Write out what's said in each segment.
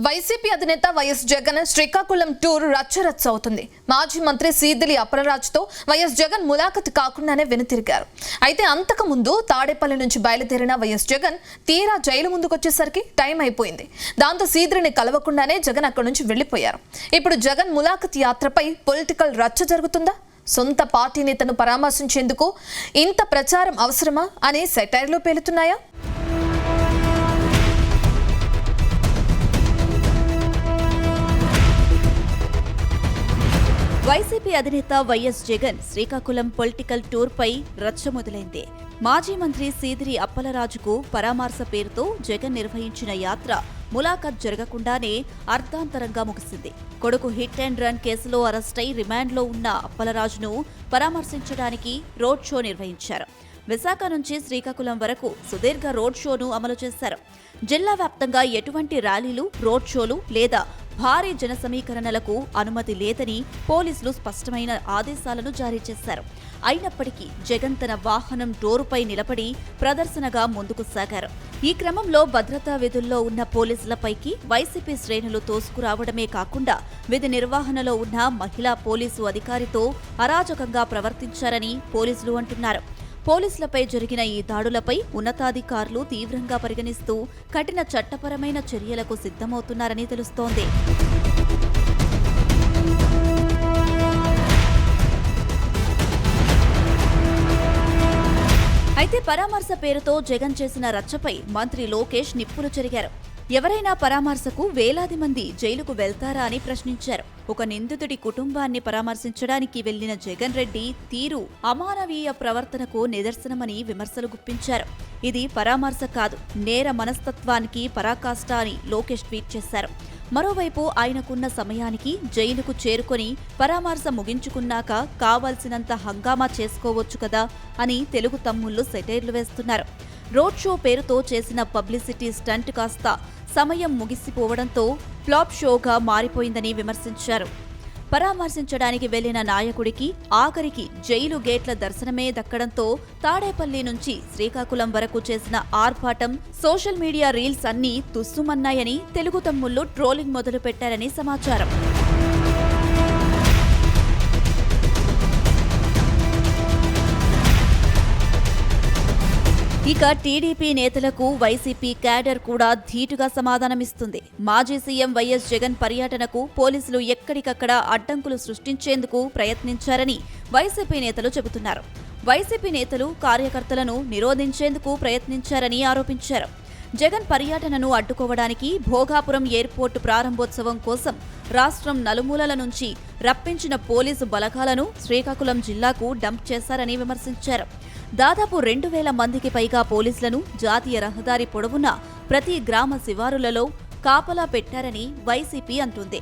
YCP అధినేత YS Jagan Srikakulam tour రచ్చరచ్చ అవుతుంది. మాజీ మంత్రి సీదిలి అప్పలరాజుతో వైఎస్ జగన్ ములాఖతు కాకుండానే వెనుతిరిగారు. అయితే అంతకు ముందు తాడేపల్లి నుంచి బయలుదేరిన వైఎస్ జగన్ తీరా జైలు ముందుకొచ్చేసరికి టైం అయిపోయింది. దాంతో సీదిలిని కలవకుండానే జగన్ అక్కడి నుంచి వెళ్లిపోయారు. ఇప్పుడు జగన్ ములాఖతు యాత్రపై పొలిటికల్ రచ్చ జరుగుతుందా? సొంత పార్టీ నేతను పరామర్శించేందుకు ఇంత ప్రచారం అవసరమా అనే సెటైర్లు పేలుతున్నాయా? వైసీపీ అధినేత వైఎస్ జగన్ శ్రీకాకుళం పొలిటికల్ టూర్ పై రచ్చ మొదలైంది. మాజీ మంత్రి సీదిరి అప్పలరాజుకు పరామర్శ పేరుతో జగన్ నిర్వహించిన యాత్ర ములాఖత్ జరగకుండానే అర్ధాంతరంగా ముగిసింది. కొడుకు హిట్ అండ్ రన్ కేసులో అరెస్టై రిమాండ్లో ఉన్న అప్పలరాజును పరామర్శించడానికి రోడ్ షో నిర్వహించారు. విశాఖ నుంచి శ్రీకాకుళం వరకు సుదీర్ఘ రోడ్ షోను అమలు చేశారు. జిల్లా వ్యాప్తంగా ఎటువంటి ర్యాలీలు, రోడ్ షోలు లేదా భారీ జన సమీకరణలకు అనుమతి లేదని పోలీసులు స్పష్టమైన ఆదేశాలను జారీ చేశారు. అయినప్పటికీ జగన్ తన వాహనం డోరుపై నిలబడి ప్రదర్శనగా ముందుకు సాగారు. ఈ క్రమంలో భద్రతా విధుల్లో ఉన్న పోలీసులపైకి వైసీపీ శ్రేణులు తోసుకురావడమే కాకుండా విధి నిర్వహణలో ఉన్న మహిళా పోలీసు అధికారితో అరాజకంగా ప్రవర్తించారని పోలీసులు అంటున్నారు. పోలీసులపై జరిగిన ఈ దాడులపై ఉన్నతాధికారులు తీవ్రంగా పరిగణిస్తూ కఠిన చట్టపరమైన చర్యలకు సిద్ధమవుతున్నారని తెలుస్తోంది. అయితే పరామర్శ పేరుతో జగన్ చేసిన రచ్చపై మంత్రి లోకేష్ నిప్పులు చెరిగారు. ఎవరైనా పరామర్శకు వేలాది మంది జైలుకు వెళ్తారా అని ప్రశ్నించారు. ఒక నిందితుడి కుటుంబాన్ని పరామర్శించడానికి వెళ్లిన జగన్ రెడ్డి తీరు అమానవీయ ప్రవర్తనకు నిదర్శనమని విమర్శలు గుప్పించారు. ఇది పరామర్శ కాదు, నేర మనస్తత్వానికి పరాకాష్ట అని లోకేష్ ట్వీట్ చేశారు. మరోవైపు ఆయనకున్న సమయానికి జైలుకు చేరుకొని పరామర్శ ముగించుకున్నాక కావాల్సినంత హంగామా చేసుకోవచ్చు కదా అని తెలుగు తమ్ముళ్లు సెటైర్లు వేస్తున్నారు. రోడ్ షో పేరుతో చేసిన పబ్లిసిటీ స్టంట్ కాస్త సమయం ముగిసిపోవడంతో ఫ్లాప్ షోగా మారిపోయిందని విమర్శించారు. పరామర్శించడానికి వెళ్లిన నాయకుడికి ఆఖరికి జైలు గేట్ల దర్శనమే దక్కడంతో తాడేపల్లి నుంచి శ్రీకాకుళం వరకు చేసిన ఆర్భాటం, సోషల్ మీడియా రీల్స్ అన్నీ తుస్సుమన్నాయని తెలుగు తమ్ముళ్లు ట్రోలింగ్ మొదలుపెట్టారని సమాచారం. ఇక టీడీపీ నేతలకు వైసీపీ క్యాడర్ కూడా ధీటుగా సమాధానమిస్తుంది. మాజీ సీఎం వైఎస్ జగన్ పర్యటనకు పోలీసులు ఎక్కడికక్కడ అడ్డంకులు సృష్టించేందుకు ప్రయత్నించారని వైసీపీ నేతలు చెబుతున్నారు. వైసీపీ నేతలు కార్యకర్తలను నిరోధించేందుకు ప్రయత్నించారని ఆరోపించారు. జగన్ పర్యటనను అడ్డుకోవడానికి భోగాపురం ఎయిర్పోర్టు ప్రారంభోత్సవం కోసం రాష్ట్రం నలుమూలల నుంచి రప్పించిన పోలీసు బలగాలను శ్రీకాకుళం జిల్లాకు డంప్ చేశారని విమర్శించారు. దాదాపు 2000 మందికి పైగా పోలీసులను జాతీయ రహదారి పొడవునా ప్రతి గ్రామ శివారులలో కాపలా పెట్టారని వైసీపీ అంటుంది.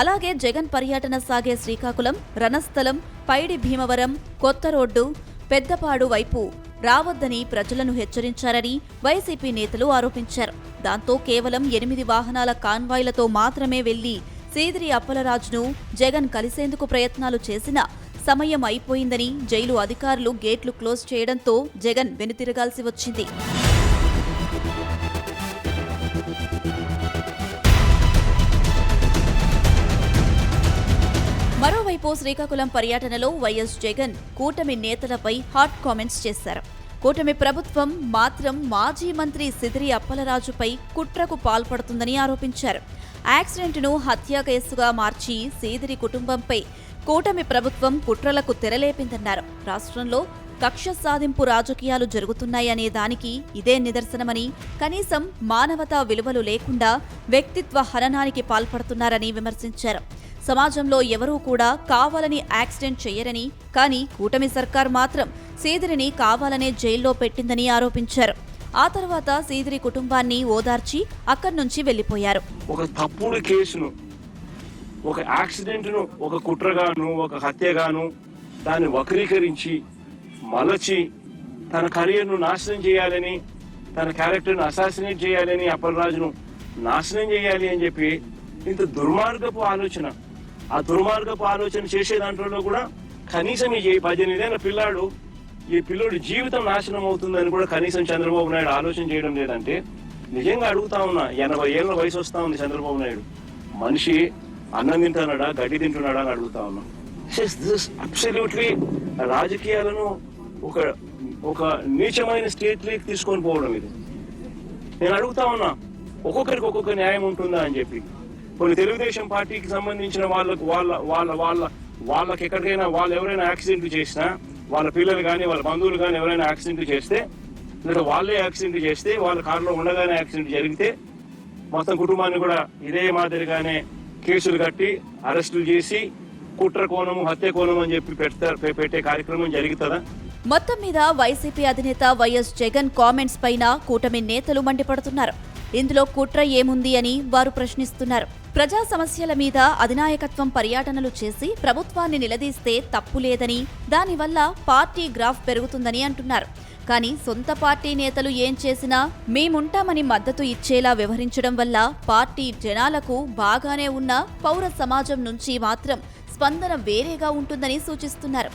అలాగే జగన్ పర్యటన సాగే శ్రీకాకుళం, రణస్థలం, పైడి భీమవరం, కొత్త రోడ్డు, పెద్దపాడు వైపు రావద్దని ప్రజలను హెచ్చరించారని వైసీపీ నేతలు ఆరోపించారు. దాంతో కేవలం 8 వాహనాల కాన్వాయ్లతో మాత్రమే వెళ్లి సీదిరి అప్పలరాజును జగన్ కలిసేందుకు ప్రయత్నాలు చేసినా సమయం అయిపోయిందని జైలు అధికారులు గేట్లు క్లోజ్ చేయడంతో జగన్ వెనుతిరగాల్సి వచ్చింది. మరోవైపు శ్రీకాకుళం పర్యటనలో వైఎస్ జగన్ కూటమి నేతలపై హాట్ కామెంట్స్ చేశారు. కూటమి ప్రభుత్వం మాత్రం మాజీ మంత్రి సీదిరి అప్పలరాజుపై కుట్రకు పాల్పడుతుందని ఆరోపించారు. యాక్సిడెంట్ను హత్య కేసుగా మార్చి సీదిరి కుటుంబంపై కూటమి ప్రభుత్వం కుట్రలకు తెరలేపిందన్నారు. రాష్ట్రంలో కక్ష సాధింపు రాజకీయాలు జరుగుతున్నాయనే దానికి ఇదే నిదర్శనమని, కనీసం మానవతా విలువలు లేకుండా వ్యక్తిత్వ హననానికి పాల్పడుతున్నారని విమర్శించారు. సమాజంలో ఎవరూ కూడా కావాలని యాక్సిడెంట్ చేయరని, కానీ కూటమి సర్కార్ మాత్రం సీదిరిని కావాలనే జైల్లో పెట్టిందని ఆరోపించారు. ఆ తర్వాత సీదిరి కుటుంబాన్ని ఓదార్చి అక్కడి నుంచి వెళ్లిపోయారు. ఒక తప్పుడు కేసును, ఒక యాక్సిడెంట్ను ఒక కుట్రగాను, ఒక హత్యగాను దాన్ని వక్రీకరించి మలచి తన కెరీర్ను నాశనం చేయాలని, తన క్యారెక్టర్ను అసాసినేట్ చేయాలని, అప్పలరాజును నాశనం చేయాలి అని చెప్పి ఇంత దుర్మార్గపు ఆలోచన, ఆ దుర్మార్గపు ఆలోచన చేసే దాంట్లో కూడా కనీసం ఈ 18 ఏళ్ల పిల్లాడు, ఈ పిల్లోడి జీవితం నాశనం అవుతుందని కూడా కనీసం చంద్రబాబు నాయుడు ఆలోచన చేయడం లేదంటే నిజంగా అడుగుతా ఉన్నా, 80 ఏళ్ళ వయసు వస్తా ఉంది చంద్రబాబు నాయుడు, మనిషి అన్నం తింటున్నాడా గడ్డి తింటున్నాడా అని అడుగుతా ఉన్నా. అబ్సల్యూట్లీ రాజకీయాలను ఒక నీచమైన స్టేట్ లీక్ తీసుకొని పోవడం ఇది. నేను అడుగుతా ఉన్నా, ఒక్కొక్కరికి ఒక్కొక్క న్యాయం ఉంటుందా అని చెప్పి. కొన్ని తెలుగుదేశం పార్టీకి సంబంధించిన వాళ్ళకి ఎక్కడికైనా వాళ్ళు ఎవరైనా యాక్సిడెంట్ చేసినా, వాళ్ళ పిల్లలు కానీ వాళ్ళ బంధువులు కానీ ఎవరైనా యాక్సిడెంట్ చేస్తే, లేదా వాళ్ళే యాక్సిడెంట్ చేస్తే, వాళ్ళ కారులో ఉండగానే యాక్సిడెంట్ జరిగితే మొత్తం కుటుంబాన్ని కూడా ఇదే మాదిరిగానే కేసులు కట్టి అరెస్టులు చేసి కుట్ర కోణము హత్య కోణం అని చెప్పి పెట్టే కార్యక్రమం జరుగుతుందా? మొత్తం మీద వైసీపీ అధినేత వైఎస్ జగన్ కామెంట్స్ పైన కూటమి నేతలు మండిపడుతున్నారు. ఇందులో కుట్ర ఏముంది అని వారు ప్రశ్నిస్తున్నారు. ప్రజా సమస్యల మీద అధినాయకత్వం పర్యటనలు చేసి ప్రభుత్వాన్ని నిలదీస్తే తప్పు లేదని, దానివల్ల పార్టీ గ్రాఫ్ పెరుగుతుందని అంటున్నారు. కానీ సొంత పార్టీ నేతలు ఏం చేసినా మేముంటామని మద్దతు ఇచ్చేలా వ్యవహరించడం వల్ల పార్టీ జనాలకు బాగానే ఉన్న పౌర సమాజం నుంచి మాత్రం స్పందన వేరేగా ఉంటుందని సూచిస్తున్నారు.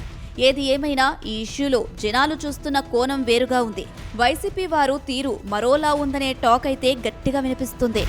ఏది ఏమైనా ఈ ఇష్యూలో జనాలు చూస్తున్న కోణం వేరుగా ఉంది. వైసీపీ వారు తీరు మరోలా ఉందనే టాక్ అయితే గట్టిగా వినిపిస్తుంది.